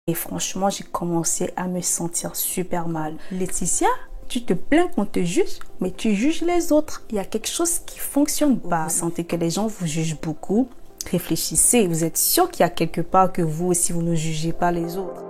Et franchement, j'ai commencé à me sentir super mal. Laetitia, tu te plains qu'on te juge, mais tu juges les autres. Il y a quelque chose qui fonctionne pas. Vous sentez que les gens vous jugent beaucoup. Réfléchissez. Vous êtes sûr qu'il y a quelque part que vous aussi, vous ne jugez pas les autres.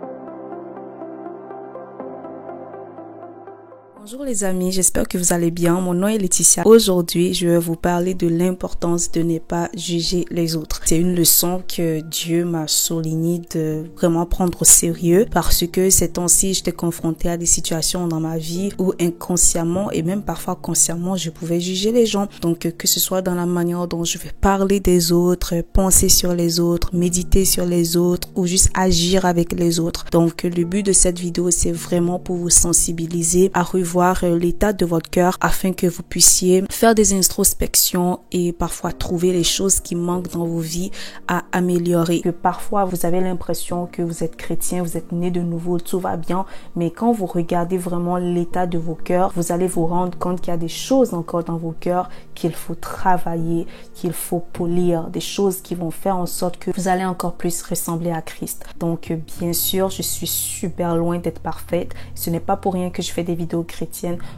Bonjour les amis, j'espère que vous allez bien. Mon nom est Laetitia. Aujourd'hui, je vais vous parler de l'importance de ne pas juger les autres. C'est une leçon que Dieu m'a souligné de vraiment prendre au sérieux parce que ces temps-ci, j'étais confrontée à des situations dans ma vie où inconsciemment et même parfois consciemment, je pouvais juger les gens. Donc que ce soit dans la manière dont je vais parler des autres, penser sur les autres, méditer sur les autres ou juste agir avec les autres. Donc le but de cette vidéo, c'est vraiment pour vous sensibiliser à revoir l'état de votre cœur afin que vous puissiez faire des introspections et parfois trouver les choses qui manquent dans vos vies à améliorer. Que parfois vous avez l'impression que vous êtes chrétien, vous êtes né de nouveau, tout va bien, mais quand vous regardez vraiment l'état de vos cœurs, vous allez vous rendre compte qu'il y a des choses encore dans vos cœurs qu'il faut travailler, qu'il faut polir, des choses qui vont faire en sorte que vous allez encore plus ressembler à Christ. Donc bien sûr, je suis super loin d'être parfaite. Ce n'est pas pour rien que je fais des vidéos chrétiennes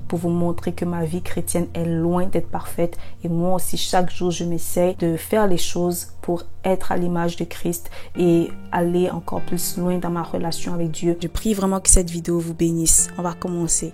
pour vous montrer que ma vie chrétienne est loin d'être parfaite. Et moi aussi, chaque jour, je m'essaie de faire les choses pour être à l'image de Christ et aller encore plus loin dans ma relation avec Dieu. Je prie vraiment que cette vidéo vous bénisse. On va commencer.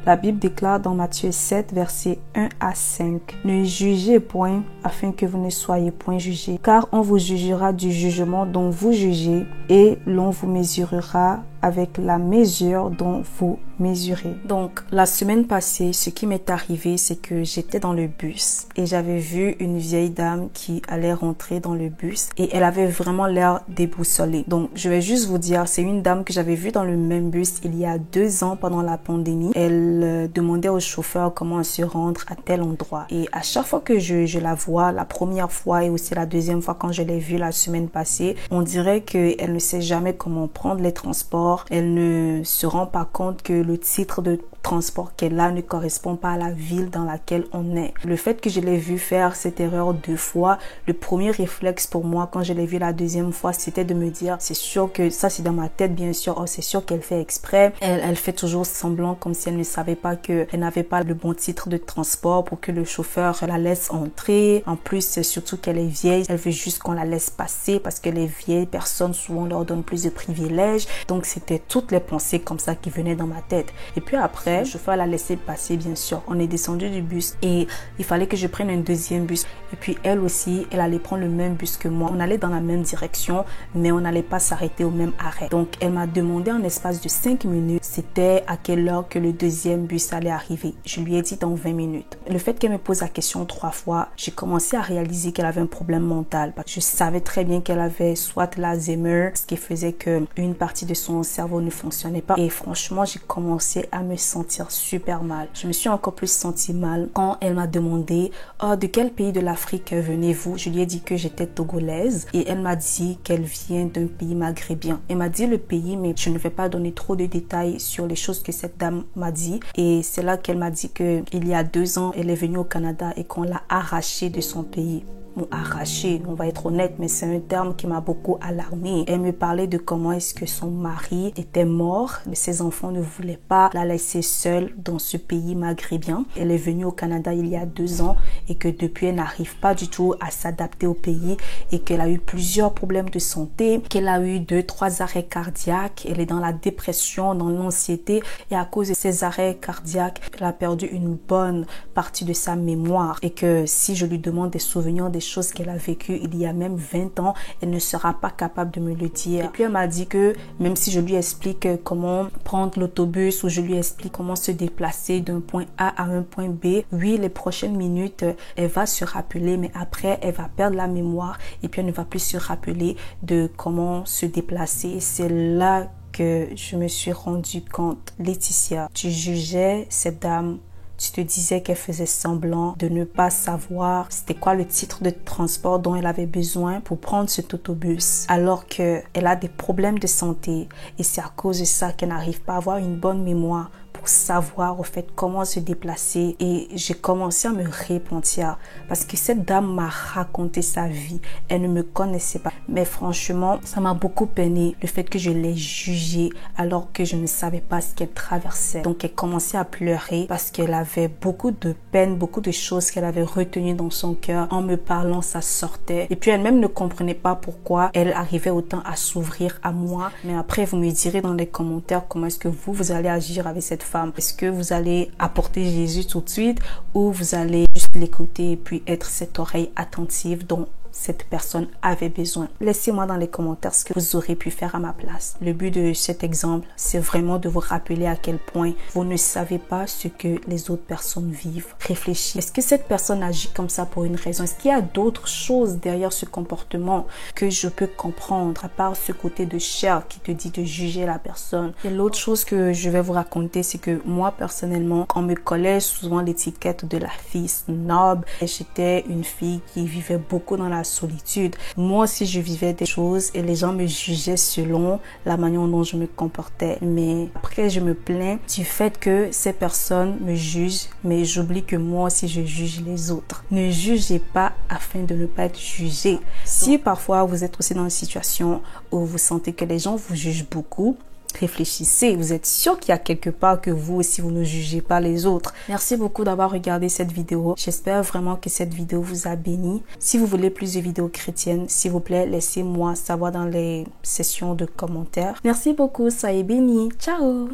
La Bible déclare dans Matthieu 7, versets 1 à 5. « Ne jugez point, afin que vous ne soyez point jugés, car on vous jugera du jugement dont vous jugez, et l'on vous mesurera avec la mesure dont vous mesurez. » Donc, la semaine passée, ce qui m'est arrivé, c'est que j'étais dans le bus et j'avais vu une vieille dame qui allait rentrer dans le bus et elle avait vraiment l'air déboussolée. Donc, je vais juste vous dire, c'est une dame que j'avais vue dans le même bus il y a 2 ans pendant la pandémie. Elle demandait au chauffeur comment se rendre à tel endroit. Et à chaque fois que je la vois, la première fois et aussi la deuxième fois quand je l'ai vue la semaine passée, on dirait qu'elle ne sait jamais comment prendre les transports. Elle ne se rend pas compte que le titre de transport qu'elle a ne correspond pas à la ville dans laquelle on est. Le fait que je l'ai vu faire cette erreur 2 fois, le premier réflexe pour moi quand je l'ai vu la deuxième fois, c'était de me dire, c'est sûr que ça c'est dans ma tête bien sûr, oh c'est sûr qu'elle fait exprès. Elle fait toujours semblant comme si elle ne savait pas qu'elle n'avait pas le bon titre de transport pour que le chauffeur la laisse entrer. En plus, c'est surtout qu'elle est vieille, elle veut juste qu'on la laisse passer parce que les vieilles personnes souvent leur donnent plus de privilèges. Donc c'était toutes les pensées comme ça qui venaient dans ma tête. Et puis après, le chauffeur l'a laissé passer bien sûr. On est descendu du bus et il fallait que je prenne un deuxième bus. Et puis elle aussi, elle allait prendre le même bus que moi. On allait dans la même direction, mais on n'allait pas s'arrêter au même arrêt. Donc elle m'a demandé en espace de 5 minutes, c'était à quelle heure que le deuxième bus allait arriver. Je lui ai dit dans 20 minutes. Le fait qu'elle me pose la question 3 fois, j'ai commencé à réaliser qu'elle avait un problème mental. Parce que je savais très bien qu'elle avait soit l'Alzheimer, ce qui faisait que une partie de son cerveau ne fonctionnait pas. Et franchement, j'ai commencé à me sentir super mal. Je me suis encore plus sentie mal quand elle m'a demandé « Oh, de quel pays de l'Afrique venez-vous » Je lui ai dit que j'étais togolaise et elle m'a dit qu'elle vient d'un pays maghrébien. Elle m'a dit le pays, mais je ne vais pas donner trop de détails sur les choses que cette dame m'a dit. Et c'est là qu'elle m'a dit que il y a 2 ans, elle est venue au Canada et qu'on l'a arrachée de son pays. Arraché, on va être honnête, mais c'est un terme qui m'a beaucoup alarmée. Elle me parlait de comment est-ce que son mari était mort, mais ses enfants ne voulaient pas la laisser seule dans ce pays maghrébien. Elle est venue au Canada il y a 2 ans et que depuis elle n'arrive pas du tout à s'adapter au pays et qu'elle a eu plusieurs problèmes de santé, qu'elle a eu 2-3 arrêts cardiaques, elle est dans la dépression, dans l'anxiété et à cause de ces arrêts cardiaques, elle a perdu une bonne partie de sa mémoire et que si je lui demande des souvenirs des choses qu'elle a vécues il y a même 20 ans, elle ne sera pas capable de me le dire. Et puis elle m'a dit que même si je lui explique comment prendre l'autobus ou je lui explique comment se déplacer d'un point A à un point B, oui, les prochaines minutes, elle va se rappeler, mais après, elle va perdre la mémoire et puis elle ne va plus se rappeler de comment se déplacer. C'est là que je me suis rendu compte. Laetitia, tu jugeais cette dame. Tu te disais qu'elle faisait semblant de ne pas savoir c'était quoi le titre de transport dont elle avait besoin pour prendre cet autobus, alors qu'elle a des problèmes de santé et c'est à cause de ça qu'elle n'arrive pas à avoir une bonne mémoire pour pour savoir au fait comment se déplacer et j'ai commencé à me repentir parce que cette dame m'a raconté sa vie. Elle ne me connaissait pas, mais franchement, ça m'a beaucoup peiné le fait que je l'ai jugée alors que je ne savais pas ce qu'elle traversait. Donc elle commençait à pleurer parce qu'elle avait beaucoup de peine, beaucoup de choses qu'elle avait retenues dans son cœur. En me parlant, ça sortait. Et puis elle-même ne comprenait pas pourquoi elle arrivait autant à s'ouvrir à moi. Mais après, vous me direz dans les commentaires comment est-ce que vous allez agir avec cette femme. Est-ce que vous allez apporter Jésus tout de suite ou vous allez juste l'écouter et puis être cette oreille attentive dont cette personne avait besoin. Laissez-moi dans les commentaires ce que vous aurez pu faire à ma place. Le but de cet exemple, c'est vraiment de vous rappeler à quel point vous ne savez pas ce que les autres personnes vivent. Réfléchissez. Est-ce que cette personne agit comme ça pour une raison? Est-ce qu'il y a d'autres choses derrière ce comportement que je peux comprendre à part ce côté de chair qui te dit de juger la personne? Et l'autre chose que je vais vous raconter, c'est que moi personnellement, on me collait souvent l'étiquette de la fille snob et j'étais une fille qui vivait beaucoup dans la solitude. Moi aussi, je vivais des choses et les gens me jugeaient selon la manière dont je me comportais. Mais après, je me plains du fait que ces personnes me jugent, mais j'oublie que moi aussi, je juge les autres. Ne jugez pas afin de ne pas être jugé. Si parfois vous êtes aussi dans une situation où vous sentez que les gens vous jugent beaucoup, réfléchissez, vous êtes sûr qu'il y a quelque part que vous aussi vous ne jugez pas les autres. Merci beaucoup d'avoir regardé cette vidéo. J'espère vraiment que cette vidéo vous a béni. Si vous voulez plus de vidéos chrétiennes, s'il vous plaît, laissez-moi savoir dans les sessions de commentaires. Merci beaucoup, soyez bénis. Ciao!